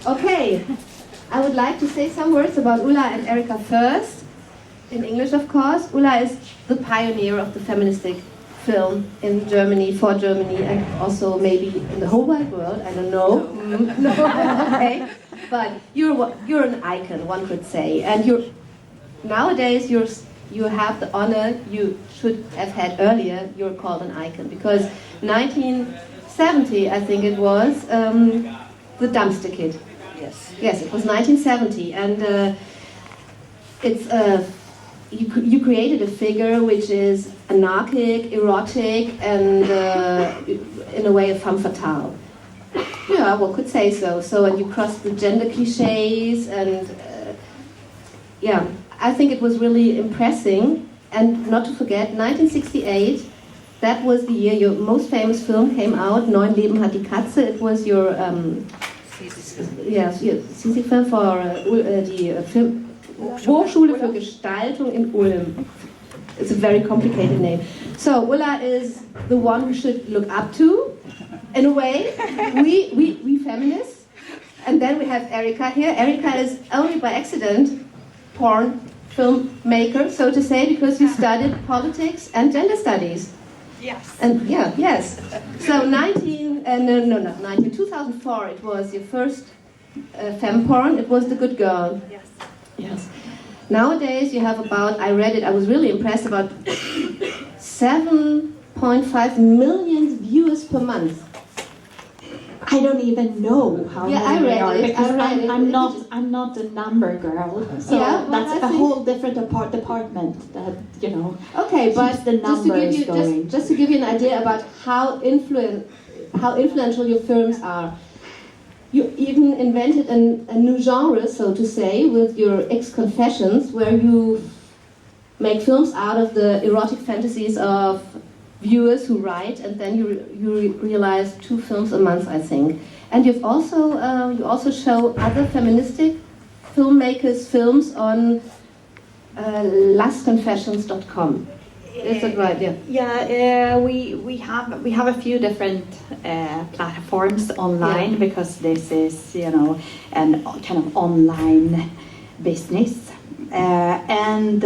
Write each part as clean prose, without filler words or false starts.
Okay, I would like to say some words about Ula and Erika first. In English, of course. Ula is the pioneer of the feministic film in Germany, for Germany, and also maybe in the whole wide world. I don't know. No. Okay. But you're an icon, one could say, and nowadays you have the honor you should have had earlier. You're called an icon because 1970, I think it was, the dumpster kid. Yes, it was 1970, and it's you created a figure which is anarchic, erotic, and in a way a femme fatale. Yeah, one could say so. And you crossed the gender cliches, and yeah, I think it was really impressive. And not to forget, 1968, that was the year your most famous film came out, Neun Leben hat die Katze. It was your Sisyphon for the Hochschule für Gestaltung in Ulm. It's a very complicated name. So Ula is the one we should look up to, in a way. We feminists. And then we have Erika here. Erika is only by accident porn filmmaker, so to say, because you studied politics and gender studies. Yes. And yeah, yes. So 2004, it was your first femme porn. It was The Good Girl. Yes. Yes. Nowadays you have about, I read it, I was really impressed, about 7.5 million viewers per month. I don't even know how Yeah, many I read are it, because I read it. I'm not a number girl. So Yeah, well, that's a whole different department that, you know. Okay, but keeps the numbers going. Just to give you an idea about how influential your films are. You even invented a new genre, so to say, with your X-Confessions, where you make films out of the erotic fantasies of viewers who write, and then you realize 2 films a month, I think. And you also show other feministic filmmakers' films on lustconfessions.com. Is that right? Yeah. Yeah, we have a few different platforms online, Yeah. because this is, you know, an kind of online business. And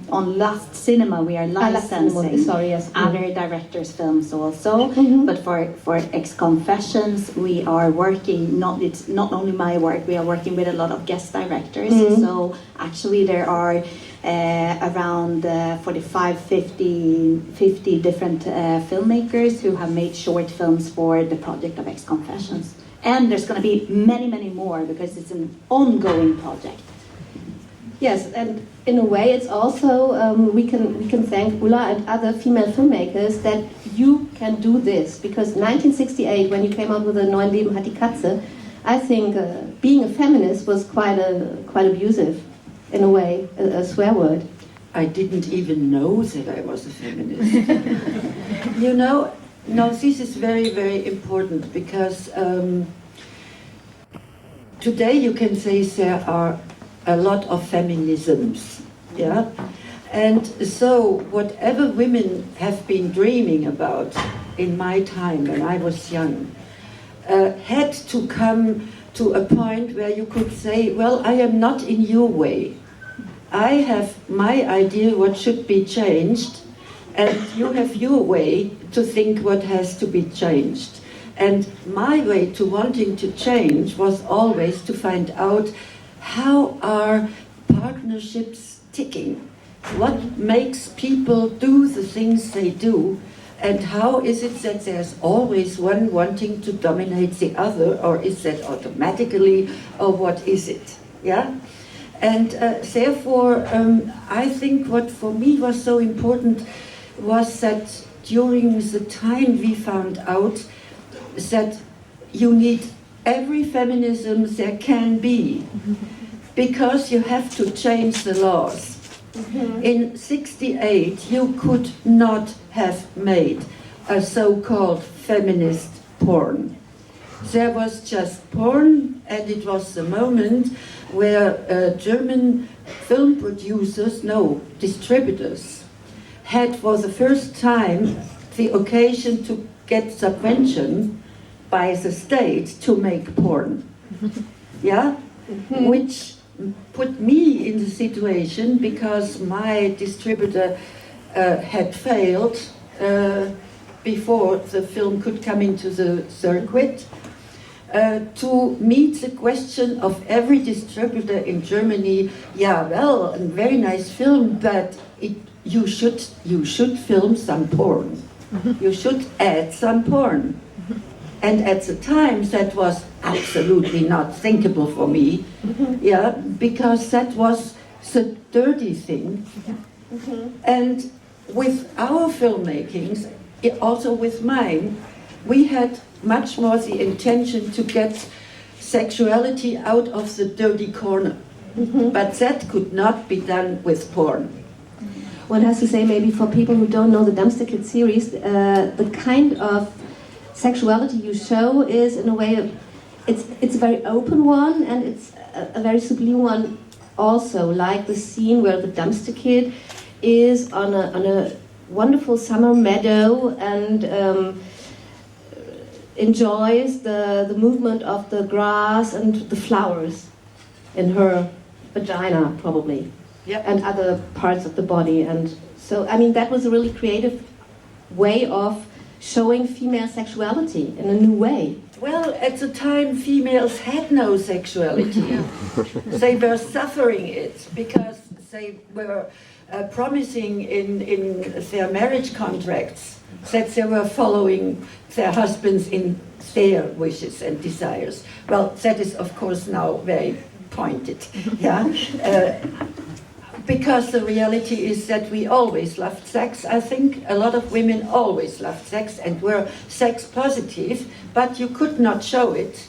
on Lust Cinema we are licensing other directors' films also. Mm-hmm. But for X-Confessions we are working, it's not only my work, we are working with a lot of guest directors. Mm-hmm. So actually there are around 50 different filmmakers who have made short films for the project of X-Confessions. And there's going to be many, many more because it's an ongoing project. Yes, and in a way it's also, we can thank Ula and other female filmmakers that you can do this, because 1968, when you came out with the Neun Leben hat die Katze, I think being a feminist was quite abusive, in a way, a swear word. I didn't even know that I was a feminist. You know, no, this is very, very important, because today you can say there are a lot of feminisms, yeah? And so whatever women have been dreaming about in my time when I was young had to come to a point where you could say, well, I am not in your way. I have my idea what should be changed, and you have your way to think what has to be changed. And my way to wanting to change was always to find out, how are partnerships ticking? What makes people do the things they do? And how is it that there's always one wanting to dominate the other, or is that automatically, or what is it? Yeah? And therefore, I think what for me was so important was that during the time we found out that you need every feminism there can be, because you have to change the laws. Mm-hmm. In '68, you could not have made a so-called feminist porn. There was just porn, and it was the moment where German film producers, distributors, had for the first time the occasion to get subvention by the state to make porn. yeah, which put me in the situation because my distributor had failed before the film could come into the circuit. To meet the question of every distributor in Germany, yeah, well, a very nice film, but you should film some porn. You should add some porn. And at the time, that was absolutely not thinkable for me, yeah, because that was the dirty thing. And with our filmmakings, also with mine, we had much more the intention to get sexuality out of the dirty corner. But that could not be done with porn. One has to say, maybe for people who don't know the Dumpster Kid series, the kind of sexuality you show is, in a way, it's a very open one, and it's a very sublime one also, like the scene where the Dumpster Kid is on a wonderful summer meadow and enjoys the movement of the grass and the flowers in her vagina, probably, and other parts of the body. And so, I mean, that was a really creative way of showing female sexuality in a new way. Well, at the time, females had no sexuality. They were suffering it because they were promising in their marriage contracts that they were following their husbands in their wishes and desires. Well, that is, of course, now very pointed, yeah? Because the reality is that we always loved sex. I think a lot of women always loved sex and were sex positive, but you could not show it.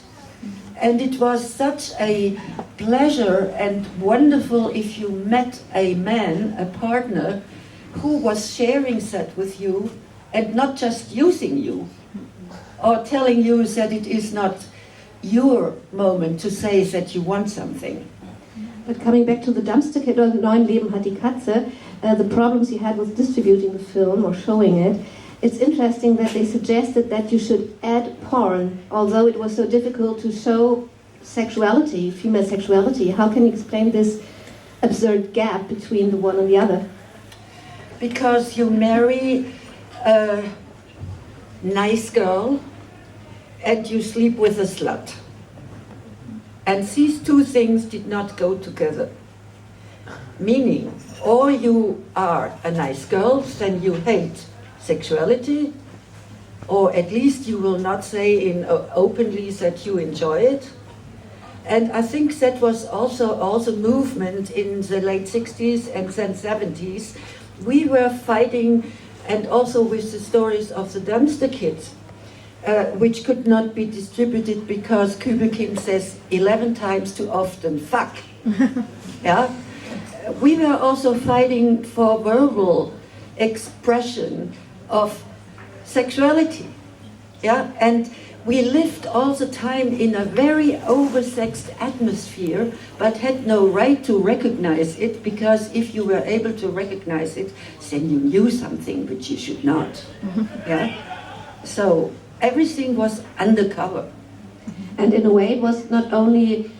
And it was such a pleasure and wonderful if you met a man, a partner, who was sharing that with you and not just using you or telling you that it is not your moment to say that you want something. But coming back to the Dumpster Kid, or Neun Leben hat die Katze, the problems you had with distributing the film or showing it, it's interesting that they suggested that you should add porn, although it was so difficult to show sexuality, female sexuality. How can you explain this absurd gap between the one and the other? Because you marry a nice girl and you sleep with a slut. And these two things did not go together. Meaning, or you are a nice girl, then you hate sexuality, or at least you will not say openly that you enjoy it. And I think that was also movement in the late 60s and then 70s. We were fighting, and also with the stories of the Dumpster Kids, which could not be distributed because Kübelkind says 11 times too often, fuck. Yeah? We were also fighting for verbal expression of sexuality. Yeah? And we lived all the time in a very oversexed atmosphere, but had no right to recognize it, because if you were able to recognize it, then you knew something which you should not. Yeah? So everything was undercover. And in a way, it was not only,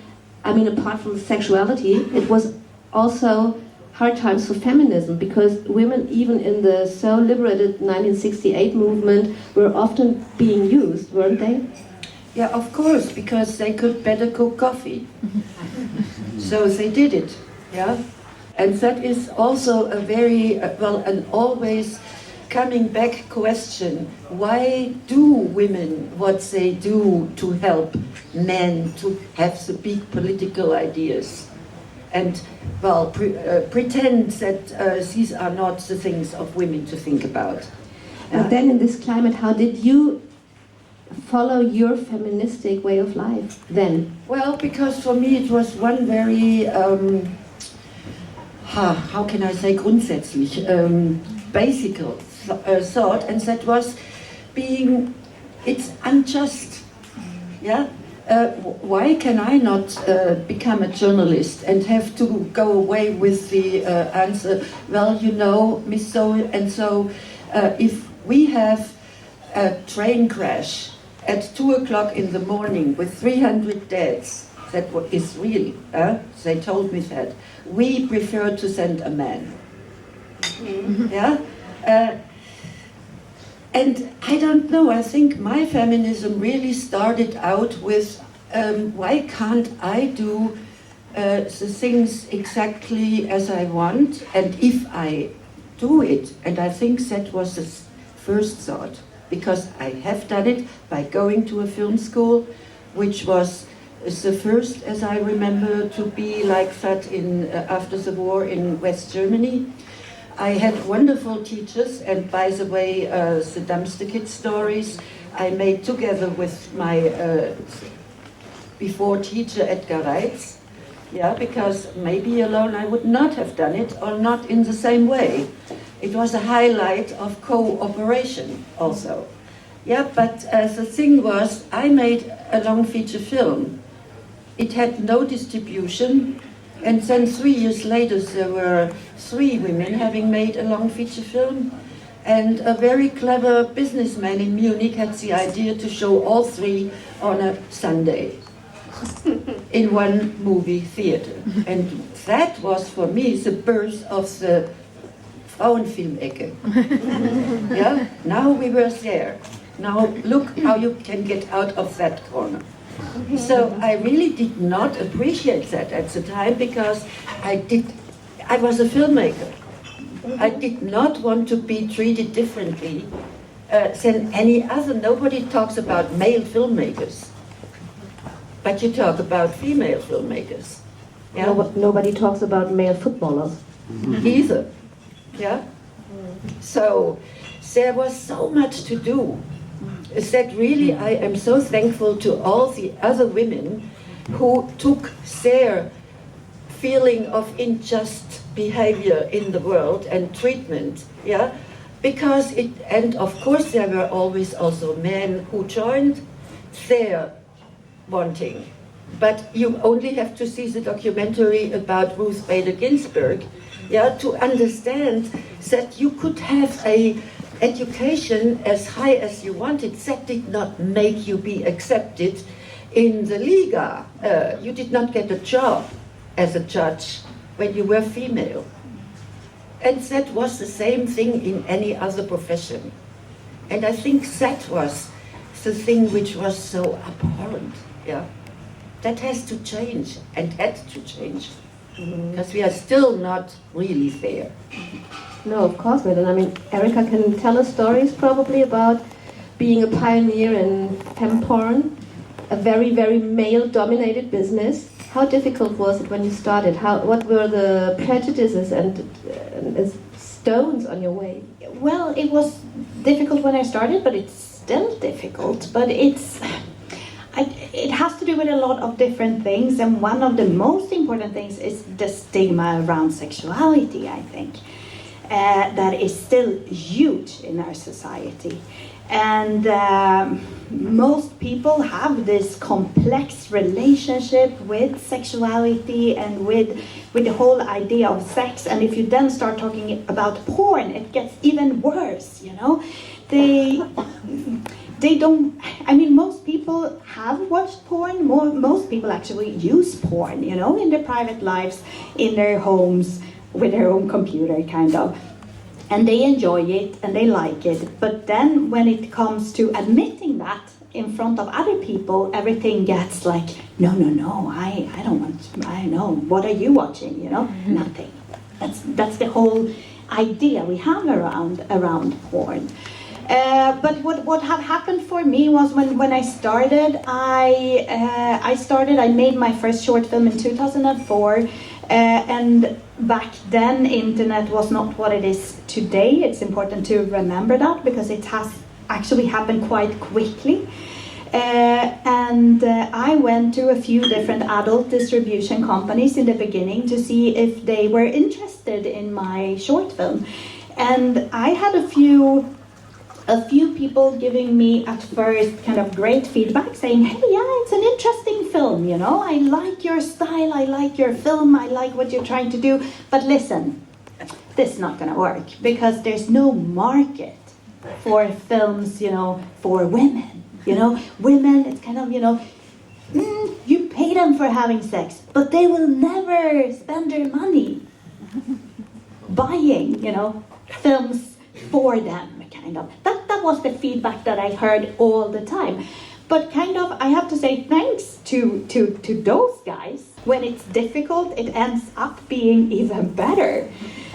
I mean, apart from the sexuality, it was also hard times for feminism, because women, even in the so liberated 1968 movement, were often being used, weren't they? Yeah, of course, because they could better cook coffee. So they did it, yeah? And that is also a very, well, an always coming back question. Why do women what they do to help men to have the big political ideas? And, well, pretend that these are not the things of women to think about. But then in this climate, how did you follow your feministic way of life then? Well, because for me it was one very, how can I say, grundsätzlich, basic thought, and that was being, it's unjust, yeah? Why can I not become a journalist and have to go away with the answer, well, you know, Miss So-and-so, if we have a train crash at 2 o'clock in the morning with 300 deaths, that is real. They told me that. We prefer to send a man. Yeah? And I don't know, I think my feminism really started out with why can't I do the things exactly as I want, and if I do it, and I think that was the first thought, because I have done it by going to a film school, which was the first, as I remember, to be like that in after the war in West Germany. I had wonderful teachers, and by the way, the Dumpster Kid stories I made together with my before teacher at Geier, yeah, because maybe alone I would not have done it, or not in the same way. It was a highlight of cooperation also. Yeah, but the thing was, I made a long feature film. It had no distribution, and then 3 years later there were 3 women having made a long feature film, and a very clever businessman in Munich had the idea to show all 3 on a Sunday in one movie theater. And that was for me the birth of the Frauenfilmecke. Yeah, now we were there. Now look how you can get out of that corner. So I really did not appreciate that at the time, because I was a filmmaker. I did not want to be treated differently than any other. Nobody talks about male filmmakers, but you talk about female filmmakers. Yeah? Nobody talks about male footballers. Either. Yeah? So there was so much to do. That really I am so thankful to all the other women who took their feeling of unjust behavior in the world and treatment, yeah, because and of course there were always also men who joined their wanting, but you only have to see the documentary about Ruth Bader Ginsburg, yeah, to understand that you could have a education as high as you wanted. That did not make you be accepted in the Liga. You did not get a job as a judge when you were female. And that was the same thing in any other profession. And I think that was the thing which was so abhorrent. Yeah, that has to change, and had to change, because we are still not really there. No, of course not. And I mean, Erika can tell us stories probably about being a pioneer in fem porn, a very, very male-dominated business. How difficult was it when you started? What were the prejudices and stones on your way? Well, it was difficult when I started, but it's still difficult. But it has to do with a lot of different things, and one of the most important things is the stigma around sexuality, I think. That is still huge in our society. And most people have this complex relationship with sexuality and with the whole idea of sex. And if you then start talking about porn, it gets even worse, you know. They don't, I mean, most people have watched porn. Most people actually use porn, you know, in their private lives, in their homes, with their own computer, kind of. And they enjoy it and they like it. But then when it comes to admitting that in front of other people, everything gets like, no, I don't want, I know, what are you watching, you know? Nothing. That's the whole idea we have around porn. But what had happened for me was when I started, I made my first short film in 2004, and back then internet was not what it is today. It's important to remember that, because it has actually happened quite quickly. And I went to a few different adult distribution companies in the beginning to see if they were interested in my short film. And I had a few people giving me at first kind of great feedback, saying, hey, yeah, it's an interesting film, you know, I like your style, I like your film, I like what you're trying to do, but listen, this is not going to work, because there's no market for films, you know, for women, you know, women, it's kind of, you know, you pay them for having sex, but they will never spend their money buying, films for them, kind of. That was the feedback that I heard all the time. But kind of, I have to say thanks to those guys. When it's difficult, it ends up being even better.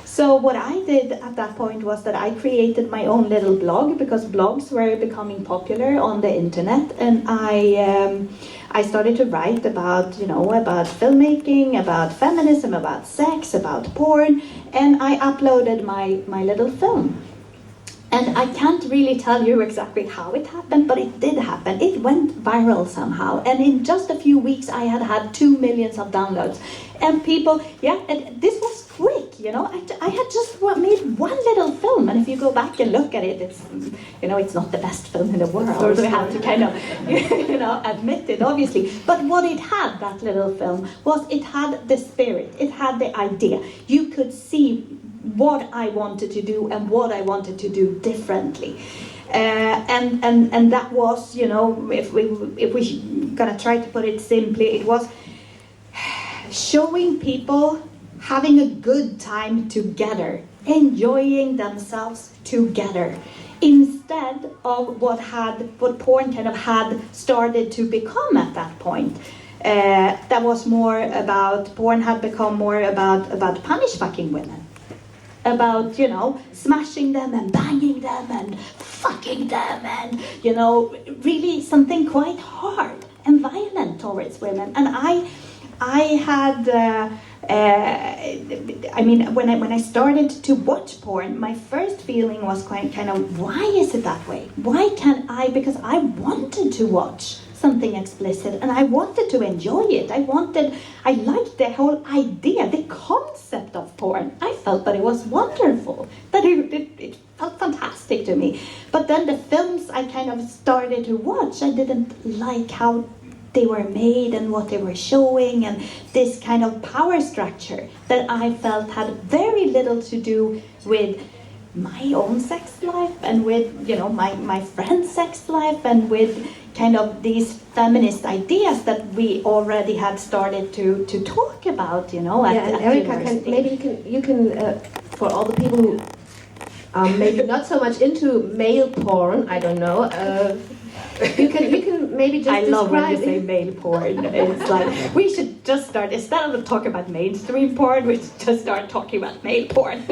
So what I did at that point was that I created my own little blog, because blogs were becoming popular on the internet, and I started to write about, about filmmaking, about feminism, about sex, about porn, and I uploaded my little film. And I can't really tell you exactly how it happened, but it did happen. It went viral somehow. And in just a few weeks, I had 2 million of downloads. And people, and this was quick, I had just made one little film. And if you go back and look at it, it's, it's not the best film in the world. So we have to kind of, admit it, obviously. But what it had, that little film, was it had the spirit. It had the idea. You could see what I wanted to do and what I wanted to do differently, and that was, if we gonna try to put it simply, it was showing people having a good time together, enjoying themselves together, instead of what porn kind of had started to become at that point. That was more about, porn had become more about punish fucking women. About, smashing them and banging them and fucking them and, really something quite hard and violent towards women. And I had, when I started to watch porn, my first feeling was kind of, why is it that way? Why can't I? Because I wanted to watch something explicit and I wanted to enjoy it. I liked the whole idea, the concept of porn. I felt that it was wonderful, that it felt fantastic to me. But then the films I kind of started to watch, I didn't like how they were made and what they were showing, and this kind of power structure that I felt had very little to do with my own sex life and with, my friend's sex life and with kind of these feminist ideas that we already had started to talk about, at Erika, maybe you can for all the people who are maybe not so much into male porn, I don't know, you can maybe just I love when you describe say male porn. It's like, we should just start, instead of talking about mainstream porn, we should just start talking about male porn.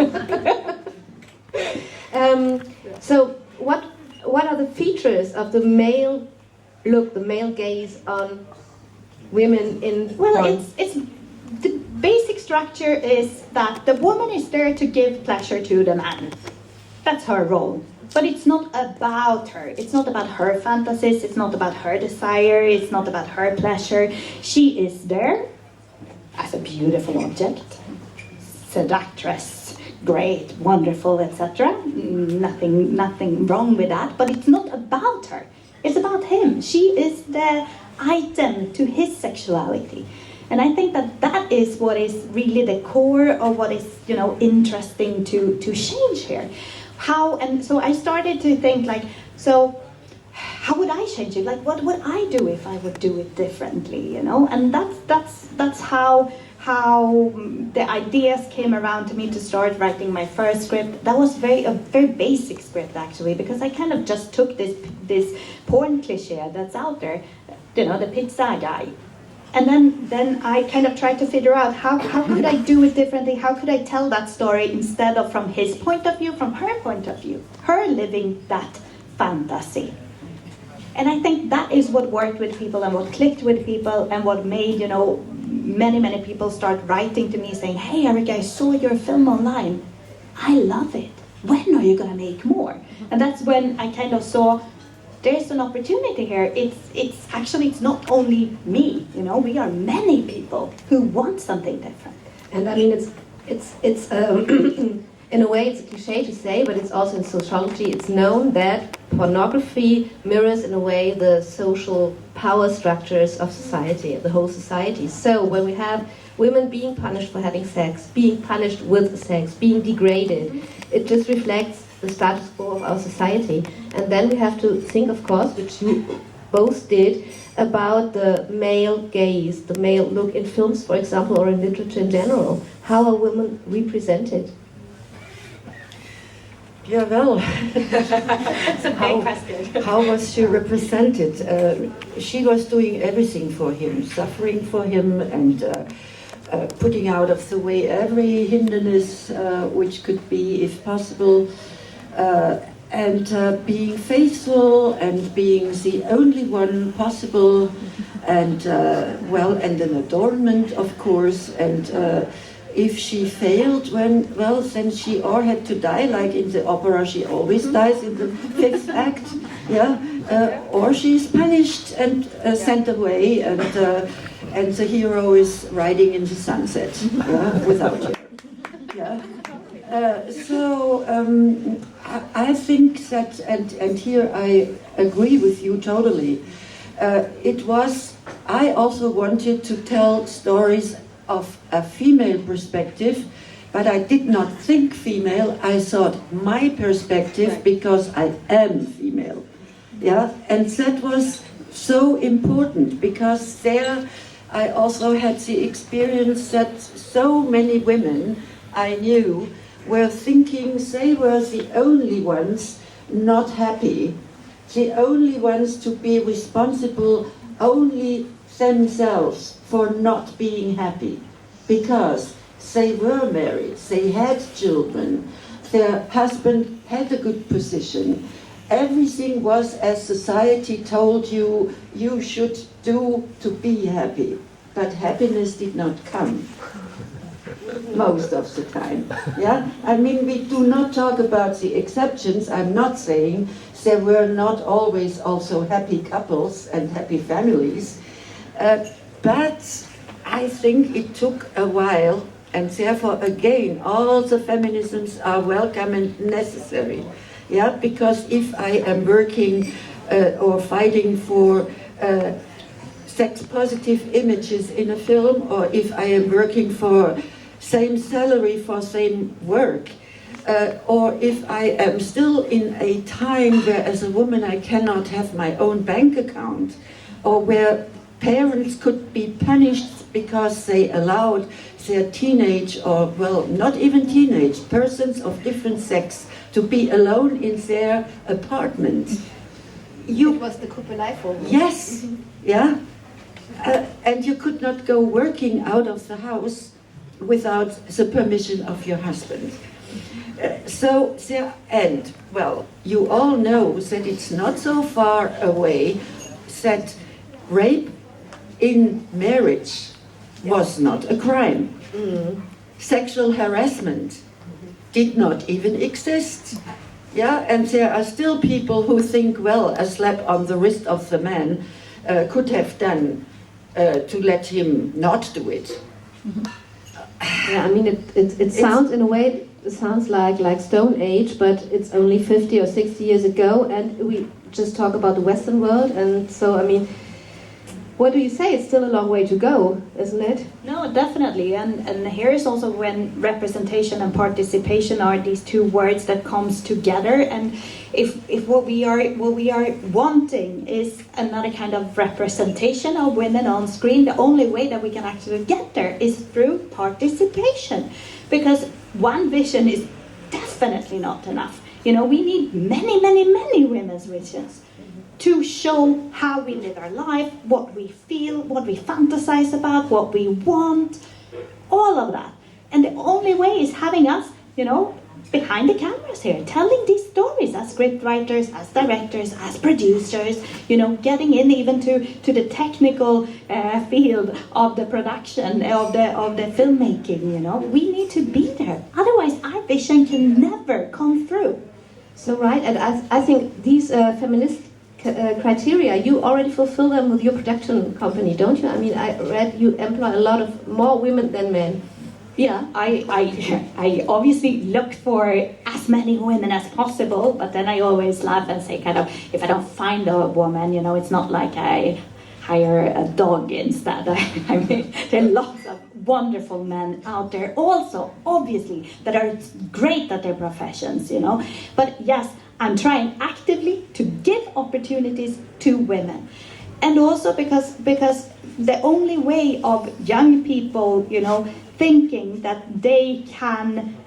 So what are the features of the male look, the male gaze on women in porn? It's the basic structure is that the woman is there to give pleasure to the man. That's her role. But it's not about her. It's not about her fantasies. It's not about her desire. It's not about her pleasure. She is there as a beautiful object, seductress, great, wonderful, etc. Nothing wrong with that. But it's not about her. It's about him. She is the item to his sexuality. And I think that is what is really the core of what is, interesting to change here. So I started to think how would I change it? Like, what would I do if I would do it differently, And that's how the ideas came around to me to start writing my first script. That was a very basic script, actually, because I kind of just took this porn cliche that's out there, the pizza guy. And then I kind of tried to figure out how could I do it differently? How could I tell that story instead of from his point of view, from her point of view, her living that fantasy. And I think that is what worked with people and what clicked with people and what made, many people start writing to me saying, hey, Erika, I saw your film online. I love it. When are you going to make more? And that's when I kind of saw there's an opportunity here. It's not only me, we are many people who want something different. And I mean, it's in a way it's a cliche to say, but it's also in sociology. It's known that pornography mirrors in a way the social power structures of society, the whole society. So when we have women being punished for having sex, being punished with sex, being degraded, it just reflects the status quo of our society. And then we have to think, of course, which you both did, about the male gaze, the male look in films, for example, or in literature in general. How are women represented? Yeah, well, It's a big question. how was she represented? She was doing everything for him, suffering for him, and putting out of the way every hindrance which could be, if possible, and being faithful and being the only one possible, and well, and an adornment, of course, and if she failed, then she or had to die, like in the opera, she always dies in the fifth act, yeah, or she's punished and sent away, and the hero is riding in the sunset, yeah, without her. Yeah. So I think that, and here I agree with you totally. I also wanted to tell stories of a female perspective, but I did not think female. I thought my perspective, because I am female. Yeah, and that was so important, because there I also had the experience that so many women I knew were thinking they were the only ones not happy, the only ones to be responsible only themselves for not being happy, because they were married, they had children, their husband had a good position, everything was as society told you you should do to be happy, but happiness did not come most of the time. Yeah, I mean, we do not talk about the exceptions. I'm not saying there were not always also happy couples and happy families, but I think it took a while, and therefore again all the feminisms are welcome and necessary. Yeah, because if I am working or fighting for sex positive images in a film, or if I am working for same salary for same work, or if I am still in a time where as a woman I cannot have my own bank account, or where parents could be punished because they allowed their teenage, or well, not even teenage, persons of different sex to be alone in their apartment. It was the Kuppelei for me. Yes, yeah. And you could not go working out of the house without the permission of your husband. And well, you all know that it's not so far away that rape in marriage was not a crime. Sexual harassment did not even exist. Yeah, and there are still people who think, well, a slap on the wrist of the man could have done to let him not do it. Yeah, I mean, it sounds in a way, it sounds like Stone Age, but it's only 50 or 60 years ago, and we just talk about the Western world, and so, I mean, what do you say? It's still a long way to go, isn't it? No, definitely, and here is also when representation and participation are these two words that comes together, and if what we are wanting is another kind of representation of women on screen, the only way that we can actually get there is through participation, because one vision is definitely not enough. You know, we need many, many, many women's visions to show how we live our life, what we feel, what we fantasize about, what we want, all of that. And the only way is having us, you know, behind the cameras here, telling these stories as script writers, as directors, as producers, you know, getting in even to the technical field of the production, of the filmmaking, you know. We need to be there. Otherwise, our vision can never come through. So, right, and I think these feminist criteria, you already fulfill them with your production company, don't you? I mean, I read you employ a lot of more women than men. Yeah, I obviously look for as many women as possible, but then I always laugh and say, kind of, if I don't find a woman, you know, it's not like I hire a dog instead. I mean, there are lots of wonderful men out there also, obviously, that are great at their professions, you know. But yes, I'm trying actively to give opportunities to women. And also because the only way of young people, you know, thinking that they can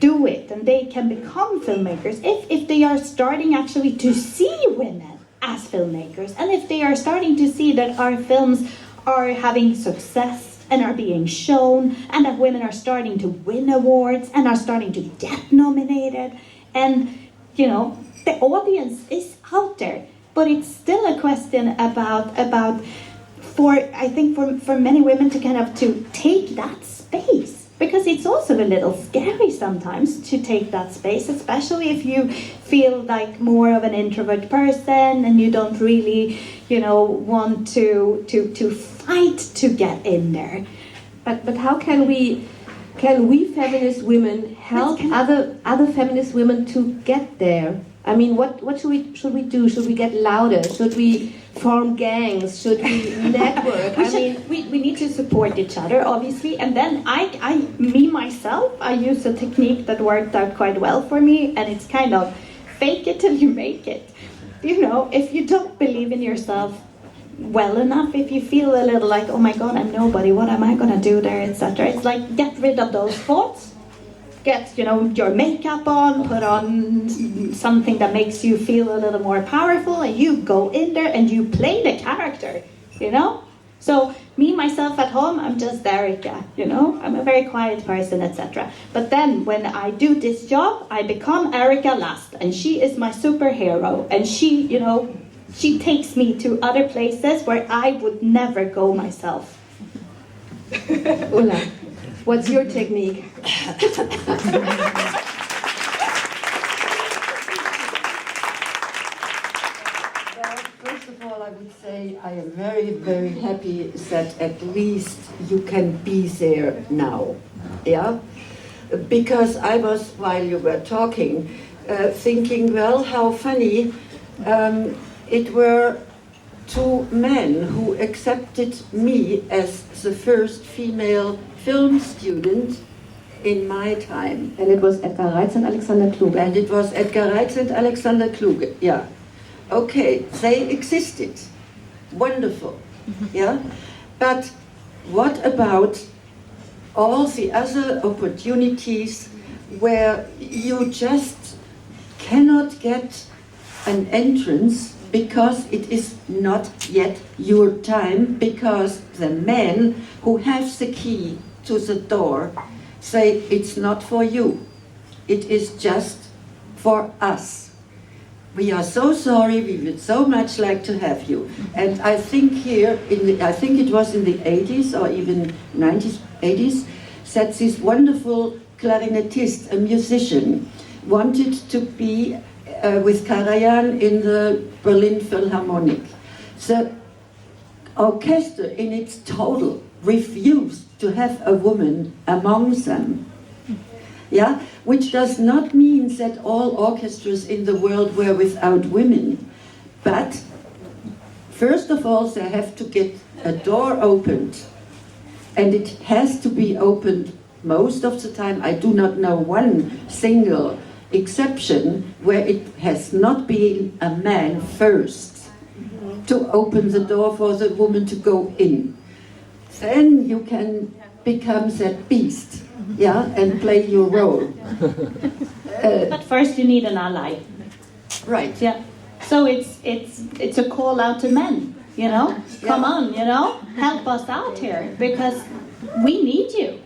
do it and they can become filmmakers, if they are starting actually to see women as filmmakers, and if they are starting to see that our films are having success and are being shown, and that women are starting to win awards and are starting to get nominated, and you know, the audience is out there. But it's still a question about I think for many women to kind of to take that space, because it's also a little scary sometimes to take that space, especially if you feel like more of an introvert person and you don't really, you know, want to fight to get in there. But how can we feminist women help other feminist women to get there? I mean, what should we do? Should we get louder? Should we form gangs? Should we network? We need to support each other, obviously. And then myself, I use a technique that worked out quite well for me, and it's kind of fake it till you make it. You know, if you don't believe in yourself well enough, if you feel a little like, oh my God, I'm nobody, what am I gonna do there, etc. It's like, get rid of those thoughts. Get, you know, your makeup on, put on something that makes you feel a little more powerful, and you go in there and you play the character, you know? So me, myself at home, I'm just Erika, you know? I'm a very quiet person, etc. But then when I do this job, I become Erika last, and she is my superhero, and she, you know, she takes me to other places where I would never go myself. Ula, what's your technique? Well, first of all, I would say I am very, very happy that at least you can be there now. Yeah? Because I was, while you were talking, thinking, well, how funny it were two men who accepted me as the first female film student in my time. And it was Edgar Reitz and Alexander Kluge. And it was Edgar Reitz and Alexander Kluge, yeah. Okay, they existed. Wonderful, yeah. But what about all the other opportunities where you just cannot get an entrance because it is not yet your time, because the men who have the key to the door say it's not for you, it is just for us. We are so sorry, we would so much like to have you. And I think here, I think it was in the 80s or even 90s, 80s, that this wonderful clarinetist, a musician, wanted to be with Karajan in the Berlin Philharmonic. The orchestra in its total refused to have a woman among them. Yeah, which does not mean that all orchestras in the world were without women. But first of all, they have to get a door opened. And it has to be opened most of the time. I do not know one single exception where it has not been a man first to open the door for the woman to go in. Then you can become that beast, yeah, and play your role. But first you need an ally. Right. Yeah. So it's a call out to men, you know? Come on, you know? Help us out here, because we need you.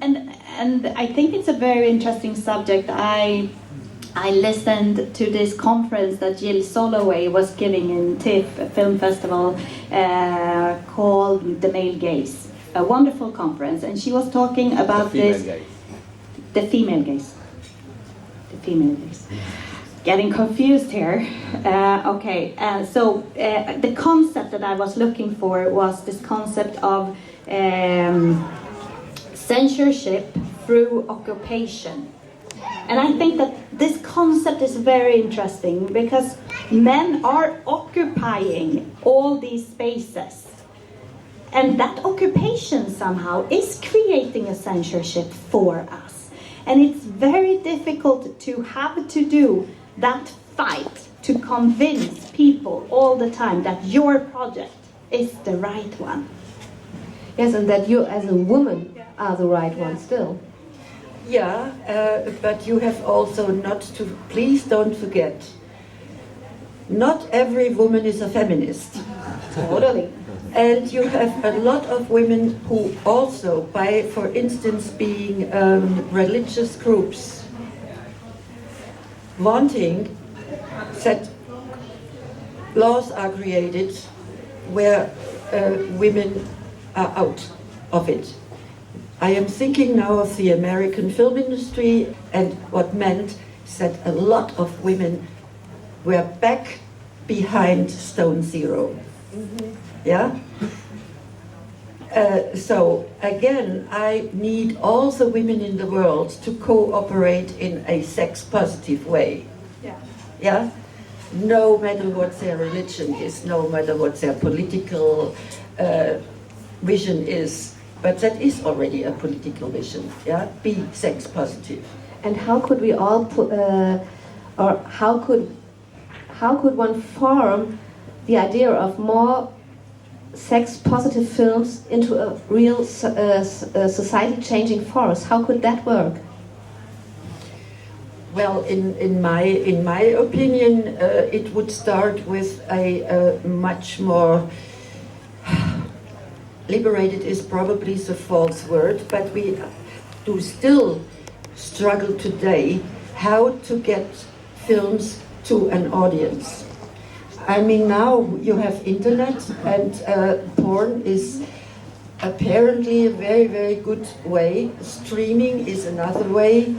And I think it's a very interesting subject. I listened to this conference that Jill Soloway was giving in TIFF, a film festival, called The Male Gaze. A wonderful conference, and she was talking about the female gaze. The female gaze. Getting confused here. So the concept that I was looking for was this concept of censorship through occupation. And I think that this concept is very interesting because men are occupying all these spaces. And that occupation somehow is creating a censorship for us. And it's very difficult to have to do that fight to convince people all the time that your project is the right one. Yes, and that you as a woman are the right one still. Yeah, but you have also not to, please don't forget, not every woman is a feminist. Totally. And you have a lot of women who also, by, for instance, being religious groups, wanting that laws are created where women are out of it. I am thinking now of the American film industry, and what meant is that a lot of women were back behind Stone Zero. Yeah? So again, I need all the women in the world to cooperate in a sex-positive way. Yeah. Yeah? No matter what their religion is, no matter what their political vision is, but that is already a political vision. Yeah, be sex-positive. And how could we all or how could one form the idea of more sex-positive films into a real society-changing force? How could that work? Well, in my opinion, it would start with a much more liberated is probably the false word, but we do still struggle today how to get films to an audience. I mean, now you have internet, and porn is apparently a very, very good way. Streaming is another way.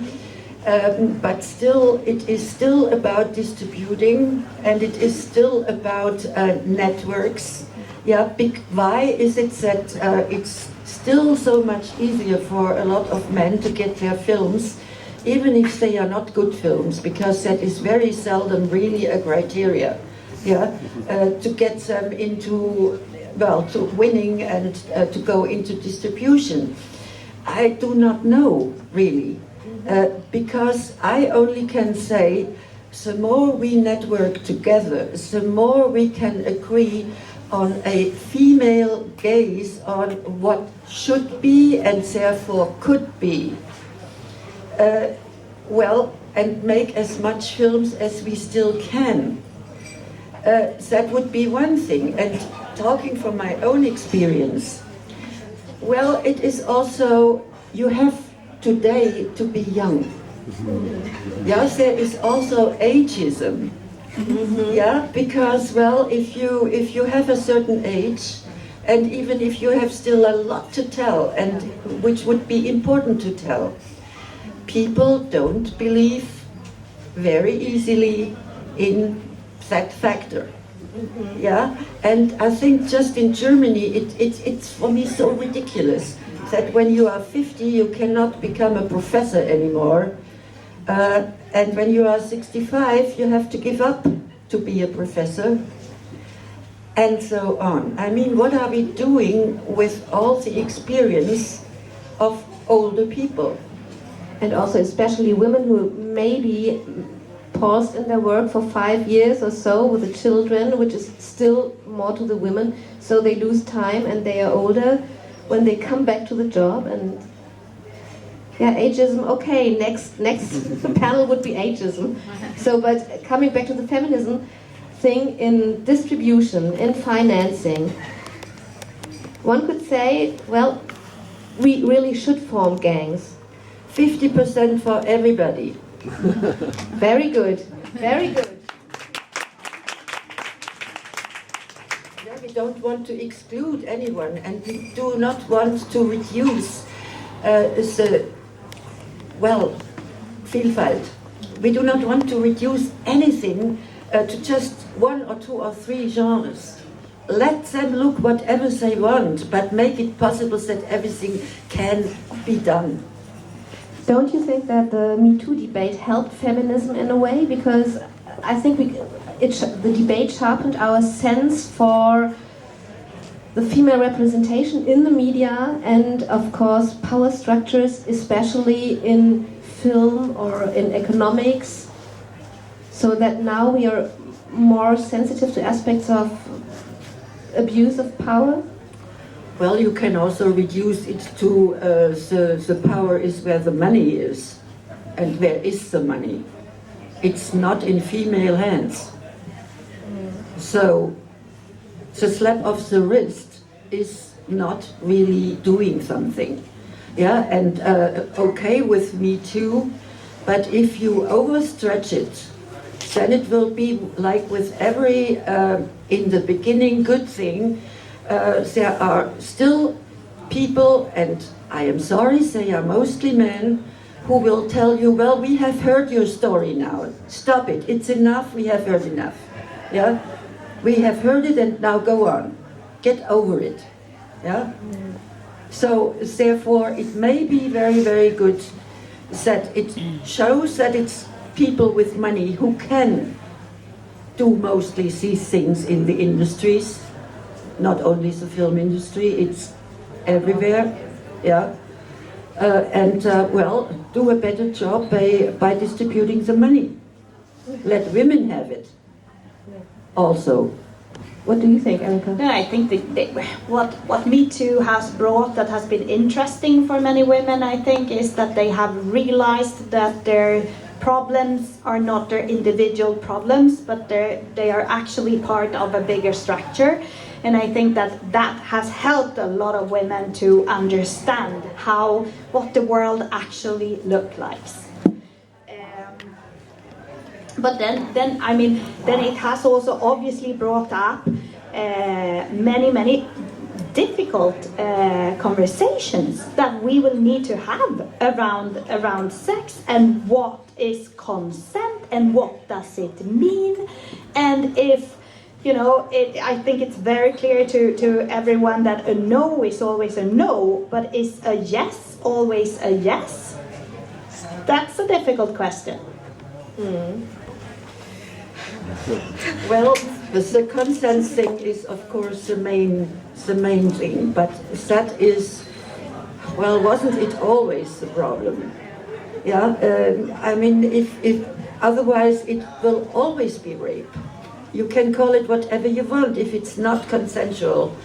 But still, it is still about distributing, and it is still about networks. Yeah, why is it that it's still so much easier for a lot of men to get their films, even if they are not good films, because that is very seldom really a criteria. Yeah, to get them into, well, to winning and to go into distribution. I do not know really. Because I only can say, the more we network together, the more we can agree on a female gaze on what should be and therefore could be. Well, and make as much films as we still can. That would be one thing. And talking from my own experience, well, it is also, you have today to be young. Yes, there is also ageism. Yeah, because, well, if you have a certain age, and even if you have still a lot to tell, and which would be important to tell, people don't believe very easily in that factor. Yeah, and I think just in Germany, it's for me so ridiculous that when you are 50, you cannot become a professor anymore. And when you are 65, you have to give up to be a professor, and so on. I mean, what are we doing with all the experience of older people? And also especially women who maybe paused in their work for 5 years or so with the children, which is still more to the women, so they lose time and they are older when they come back to the job. And yeah, ageism, okay, next panel would be ageism. So, but coming back to the feminism thing in distribution, in financing, one could say, well, we really should form gangs. 50% for everybody. Very good, very good. Yeah, we don't want to exclude anyone, and we do not want to reduce the, well, Vielfalt. We do not want to reduce anything to just 1 or 2 or 3 genres. Let them look whatever they want, but make it possible that everything can be done. Don't you think that the Me Too debate helped feminism in a way? Because I think the debate sharpened our sense for the female representation in the media, and of course power structures, especially in film or in economics, so that now we are more sensitive to aspects of abuse of power? Well, you can also reduce it to the power is where the money is, and where is the money? It's not in female hands. So the slap of the wrist is not really doing something. Yeah, and okay with Me Too, but if you overstretch it, then it will be like with every, in the beginning, good thing. There are still people, and I am sorry, they are mostly men, who will tell you, well, we have heard your story now. Stop it, it's enough, we have heard enough. Yeah? We have heard it and now go on. Get over it. Yeah? So, therefore, it may be very, very good that it shows that it's people with money who can do mostly these things in the industries. Not only the film industry, it's everywhere, yeah. Well, do a better job by distributing the money. Let women have it also. What do you think, Erika? Yeah, I think what Me Too has brought that has been interesting for many women, I think, is that they have realized that their problems are not their individual problems, but they are actually part of a bigger structure. And I think that has helped a lot of women to understand what the world actually looks like. But then it has also obviously brought up many difficult conversations that we will need to have around sex and what is consent and what does it mean, and if I think it's very clear to everyone that a no is always a no, but is a yes always a yes? That's a difficult question. Well, the consent thing is, of course, the main thing, but that is, well, wasn't it always the problem? Yeah, if otherwise it will always be rape. You can call it whatever you want. If it's not consensual,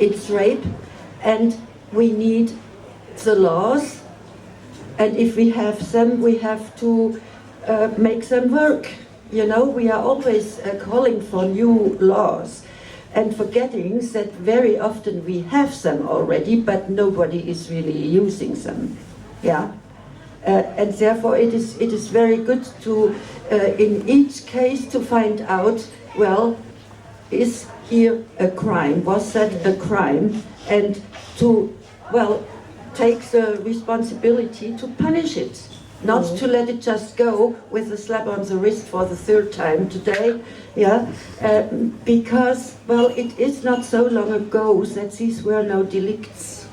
it's rape, and we need the laws, and if we have them, we have to make them work. We are always calling for new laws and forgetting that very often we have them already, but nobody is really using them. Yeah, and therefore it is very good to, in each case, to find out, well, is here a crime? Was that a crime? And to, well, take the responsibility to punish it. Not to let it just go with a slap on the wrist for the third time today, yeah, because, well, it is not so long ago that these were no delicts.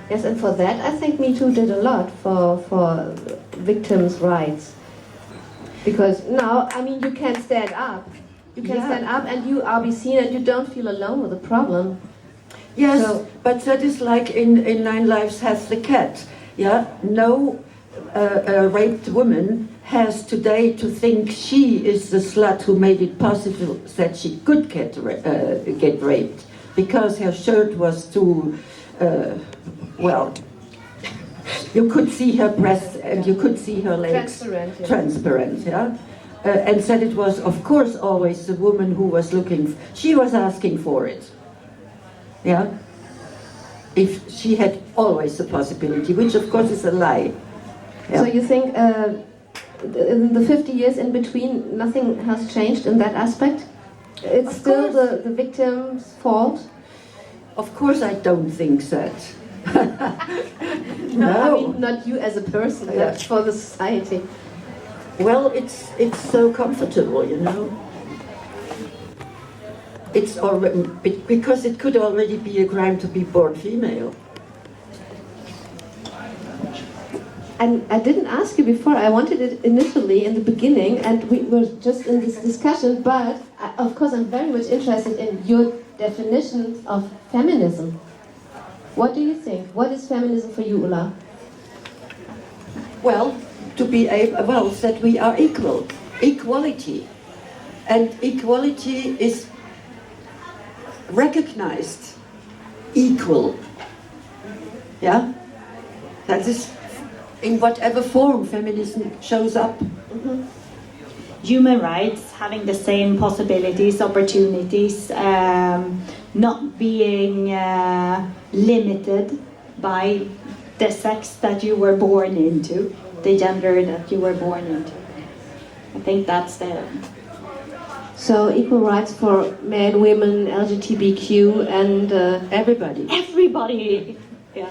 Yes, and for that, I think Me Too did a lot for victims' rights. Because now, you can stand up. You can stand up and you are be seen and you don't feel alone with the problem. Yes, but that is like in Nine Lives Has the Cat. Yeah, no raped woman has today to think she is the slut who made it possible that she could get raped, because her shirt was too, well, you could see her breasts and you could see her legs. Transparent, yeah. And said it was, of course, always the woman who was she was asking for it. Yeah? If she had always the possibility, which of course is a lie. Yeah. So you think in the 50 years in between, nothing has changed in that aspect? It's still the victim's fault? Of course I don't think that. No. Not you as a person, but for the society. Well, it's so comfortable, It's already, because it could already be a crime to be born female. And I didn't ask you before, I wanted it initially in the beginning, and we were just in this discussion, but of course I'm very much interested in your definition of feminism. What do you think? What is feminism for you, Ula? Well, to be able, well, that we are equal, equality. And equality is recognized equal. Yeah? That is in whatever form feminism shows up. Mm-hmm. Human rights, having the same possibilities, opportunities, not being limited by the sex that you were born into, the gender that you were born into. I think that's the... So equal rights for men, women, LGBTQ, and everybody. Everybody! Yeah.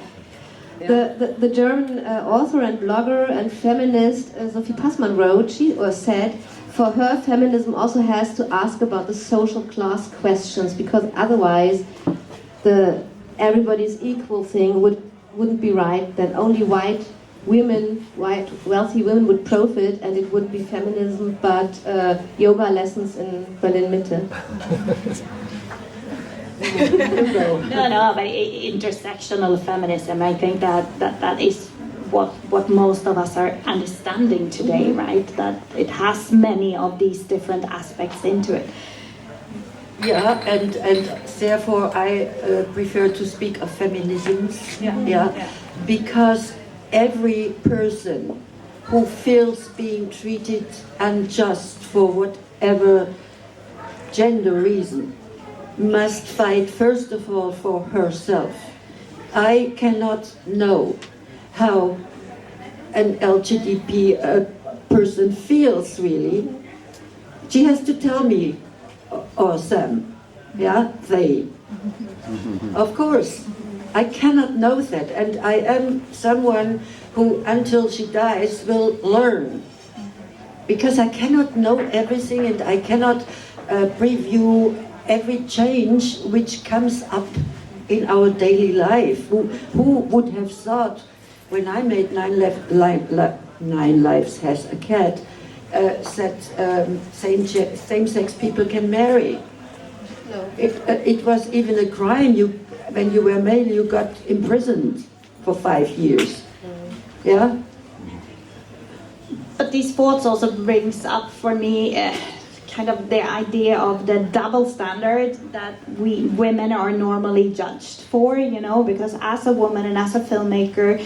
The German author and blogger and feminist Sophie Passmann wrote, said, for her, feminism also has to ask about the social class questions, because otherwise the everybody's equal thing wouldn't be right, that only white wealthy women would profit, and it wouldn't be feminism, but yoga lessons in Berlin Mitte. No, but intersectional feminism, I think that is what most of us are understanding today, right? That it has many of these different aspects into it. Yeah, and therefore I prefer to speak of feminisms. Yeah. Because every person who feels being treated unjust for whatever gender reason must fight first of all for herself. I cannot know how an LGBT person feels really. She has to tell me, or them, yeah, they. Of course, I cannot know that, and I am someone who, until she dies, will learn. Because I cannot know everything, and I cannot preview every change which comes up in our daily life. Who would have thought, when I made Nine Lives Has a Cat, that same-sex people can marry? No. It was even a crime. When you were male, you got imprisoned for 5 years. Yeah. But these thoughts also brings up for me kind of the idea of the double standard that we women are normally judged for, you know, because as a woman and as a filmmaker,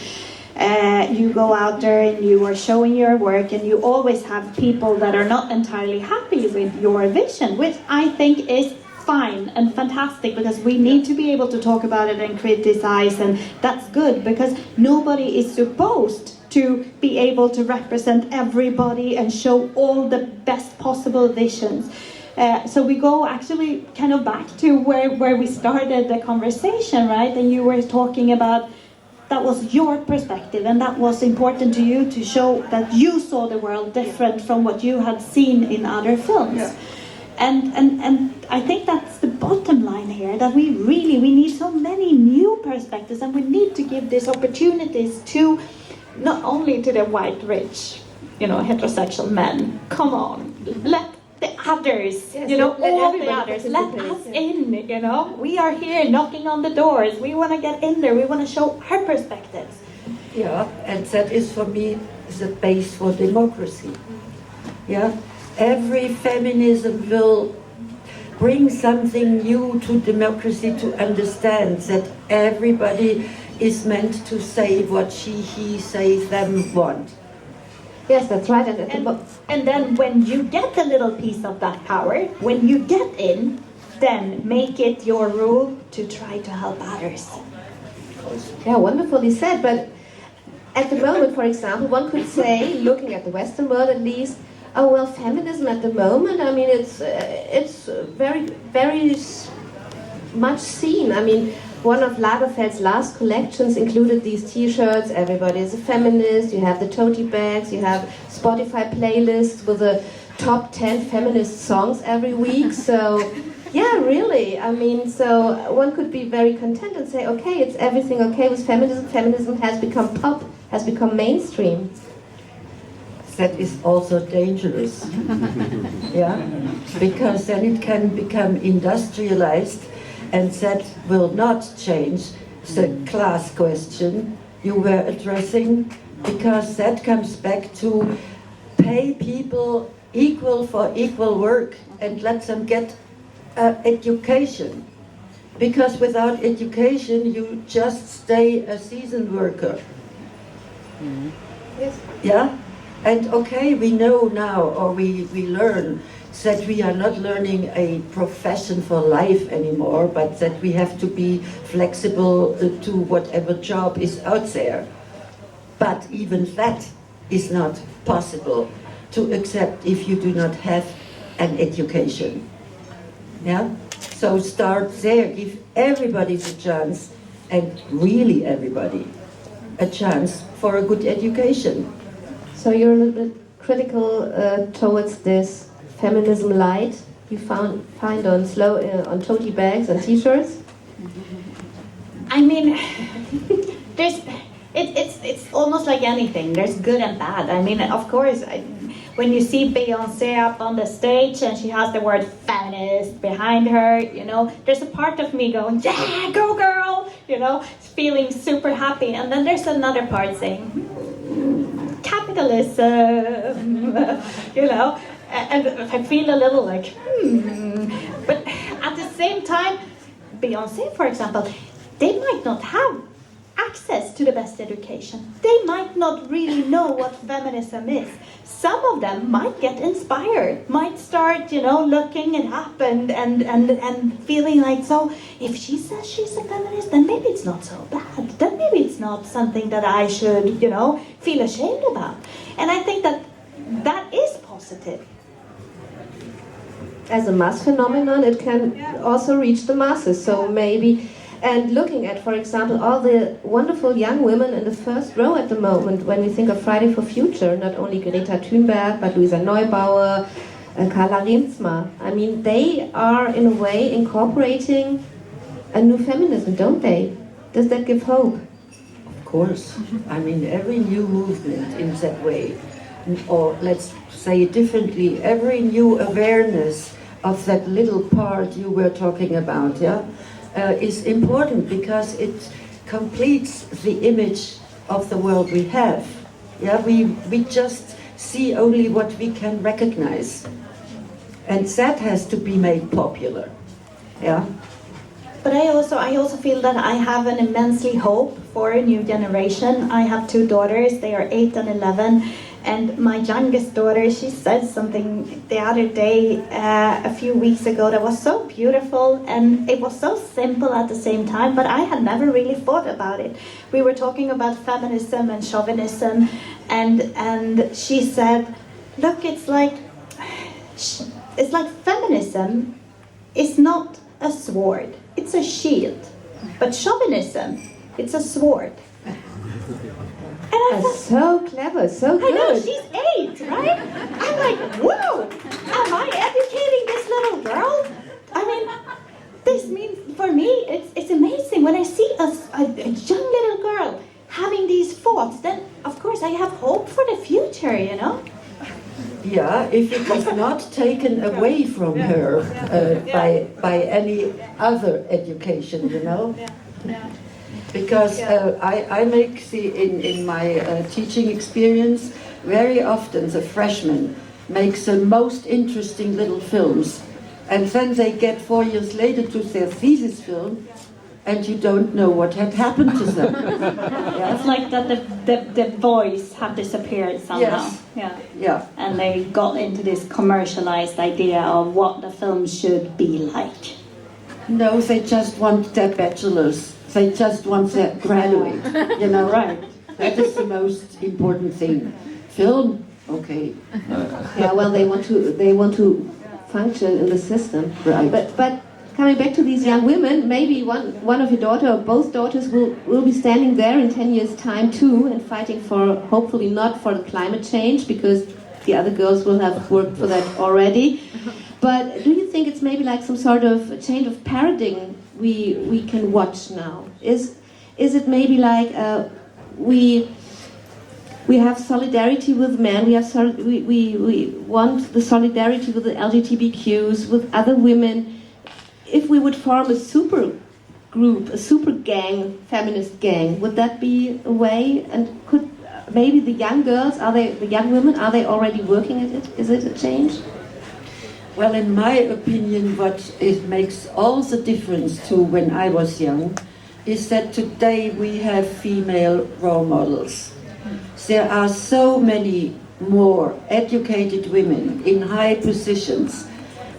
you go out there and you are showing your work, and you always have people that are not entirely happy with your vision, which I think is fine and fantastic, because we need to be able to talk about it and criticize, and that's good, because nobody is supposed to be able to represent everybody and show all the best possible visions. So we go actually kind of back to where we started the conversation, right? And you were talking about that was your perspective, and that was important to you to show that you saw the world different from what you had seen in other films. Yeah. And I think that's the bottom line here, that we need so many new perspectives, and we need to give these opportunities to not only to the white, rich, you know, heterosexual men. Come on, let the others, yes, you know, all the others, let us in, you know. We are here knocking on the doors. We want to get in there. We want to show our perspectives. Yeah, and that is for me the base for democracy. Yeah, every feminism will bring something new to democracy, to understand that everybody is meant to say what she, he, say, them want. Yes, that's right. And then when you get a little piece of that power, when you get in, then make it your rule to try to help others. Yeah, wonderfully said. But at the moment, for example, one could say, looking at the Western world at least, oh well, feminism at the moment, I mean, it's very, very much seen. I mean, one of Lagerfeld's last collections included these T-shirts. Everybody is a feminist. You have the tote bags. You have Spotify playlists with the top 10 feminist songs every week. So, yeah, really. I mean, so one could be very content and say, okay, it's everything okay with feminism. Feminism has become pop, has become mainstream. That is also dangerous. Yeah, because then it can become industrialized. And that will not change the class question you were addressing, because that comes back to pay people equal for equal work and let them get education. Because without education, you just stay a seasoned worker. Yes. Yeah? And okay, we know now, or we learn, that we are not learning a profession for life anymore, but that we have to be flexible to whatever job is out there. But even that is not possible to accept if you do not have an education. Yeah? So start there, give everybody the chance, and really everybody, a chance for a good education. So you're a little bit critical towards this feminism light you find on on tote bags and t-shirts? I mean, it's almost like anything. There's good and bad. I mean, of course, when you see Beyonce up on the stage and she has the word feminist behind her, you know, there's a part of me going, yeah, go girl, you know, feeling super happy. And then there's another part saying, capitalism, you know, and I feel a little like, But at the same time, Beyonce, for example, they might not have access to the best education. They might not really know what feminism is. Some of them might get inspired, might start, you know, looking it up and feeling like, so if she says she's a feminist, then maybe it's not so bad. Then maybe it's not something that I should, you know, feel ashamed about. And I think that that is positive. As a mass phenomenon, it can also reach the masses. So maybe, and looking at, for example, all the wonderful young women in the first row at the moment, when we think of Friday for Future, not only Greta Thunberg, but Luisa Neubauer, Carla Riemsma. I mean, they are in a way incorporating a new feminism, don't they? Does that give hope? Of course. I mean, every new movement in that way, or let's say it differently, every new awareness of that little part you were talking about, yeah, is important because it completes the image of the world we have. Yeah, we just see only what we can recognize, and that has to be made popular. Yeah. But I also feel that I have an immensely hope for a new generation. I have two daughters, they are 8 and 11, and my youngest daughter, she said something the other day, a few weeks ago, that was so beautiful, and it was so simple at the same time, but I had never really thought about it. We were talking about feminism and chauvinism, and she said, look, it's like feminism is not a sword. It's a shield, but chauvinism, it's a sword. And I thought, so clever, so good. I know, she's 8, right? I'm like, whoa, am I educating this little girl? I mean, this means, for me, it's amazing. When I see a young little girl having these thoughts, then, of course, I have hope for the future, you know? Yeah, if it is not taken away from her by any other education, you know. Because I make in my teaching experience, very often the freshmen make the most interesting little films, and then they get 4 years later to their thesis film, and you don't know what had happened to them. Yeah? It's like that the voice had disappeared somehow. Yes. Yeah. And they got into this commercialized idea of what the film should be like. No, they just want their bachelors. They just want their graduate. You know, Right. That is the most important thing. Film, okay. Yeah, well, they want to function in the system. Right. But coming back to these young women, maybe one of your daughter or both daughters will be standing there in 10 years' time too and fighting for, hopefully not for the climate change, because the other girls will have worked for that already. But do you think it's maybe like some sort of change of paradigm we can watch now? Is it maybe like we have solidarity with men, we want the solidarity with the LGBTQs, with other women? If we would form a super group, a super gang, feminist gang, would that be a way? And could maybe the young girls, the young women, are they already working at it? Is it a change? Well, in my opinion, what it makes all the difference to when I was young is that today we have female role models. There are so many more educated women in high positions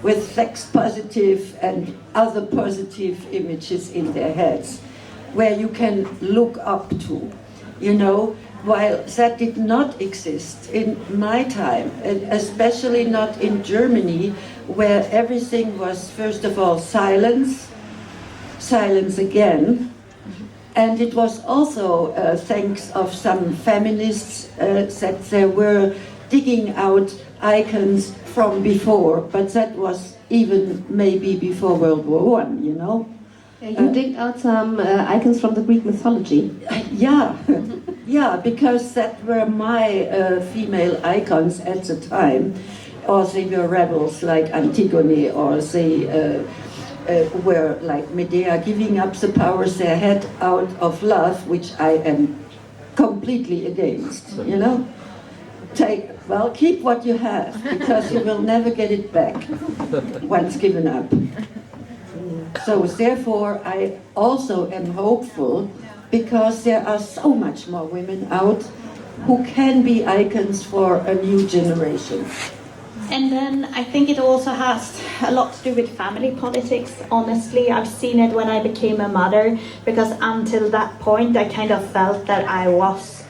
with sex positive and other positive images in their heads, where you can look up to, you know, while that did not exist in my time, and especially not in Germany, where everything was, first of all, silence again, and it was also thanks of some feminists that they were digging out icons from before, but that was even maybe before World War I, you know. You digged out some icons from the Greek mythology. Yeah, yeah, because that were my female icons at the time. Or they were rebels like Antigone, or they were like Medea, giving up the powers they had out of love, which I am completely against, you know. Keep what you have, because you will never get it back once given up. So therefore, I also am hopeful, because there are so much more women out who can be icons for a new generation. And then I think it also has a lot to do with family politics, honestly. I've seen it when I became a mother, because until that point I kind of felt that I was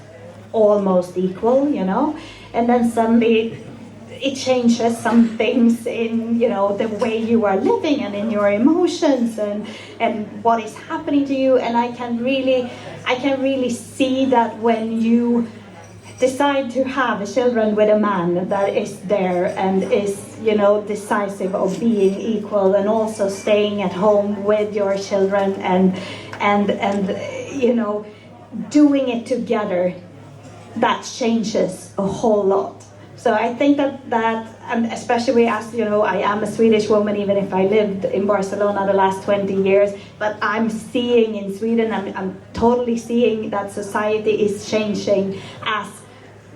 almost equal, you know. And then suddenly it changes some things in, you know, the way you are living and in your emotions and what is happening to you. And I can really see that when you decide to have children with a man that is there and is, you know, decisive of being equal, and also staying at home with your children and you know, doing it together, that changes a whole lot. So I think that and especially as, you know, I am a Swedish woman, even if I lived in Barcelona the last 20 years, but I'm seeing in Sweden, I'm totally seeing that society is changing as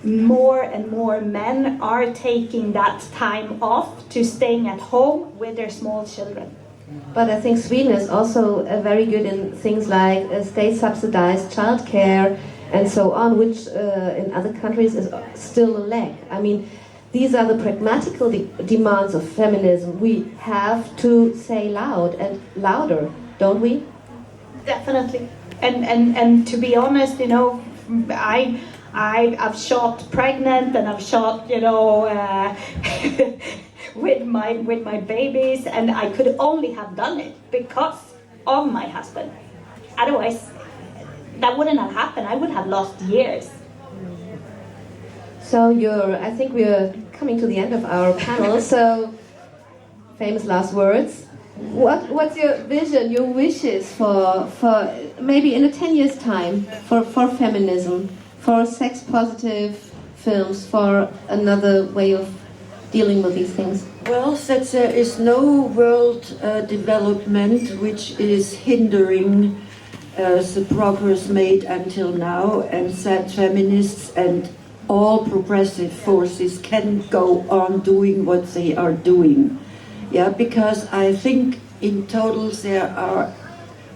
more and more men are taking that time off to staying at home with their small children. But I think Sweden is also very good in things like state-subsidized childcare and so on, which in other countries is still a lack. I mean, these are the pragmatical demands of feminism. We have to say loud and louder, don't we? Definitely. And to be honest, you know, I've shot pregnant, and I've shot, you know, with my babies, and I could only have done it because of my husband. Otherwise, that wouldn't have happened. I would have lost years. So I think we're coming to the end of our panel. So, famous last words. What's your vision, your wishes for maybe in 10 years' time for feminism, for sex-positive films, for another way of dealing with these things? Well, that there is no world development which is hindering the progress made until now, and that feminists and all progressive forces can go on doing what they are doing. Yeah, because I think in total there are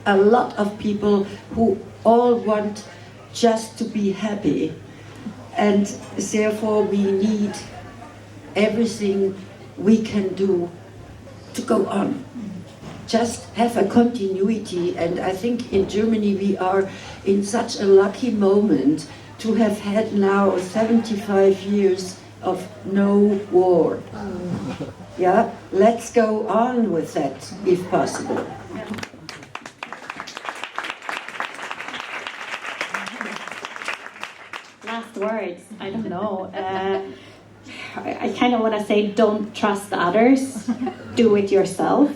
a lot of people who all want just to be happy, and therefore we need everything we can do to go on. Just have a continuity, and I think in Germany we are in such a lucky moment to have had now 75 years of no war. Yeah, let's go on with that if possible. Last words, I don't know. I kind of want to say, don't trust others, do it yourself.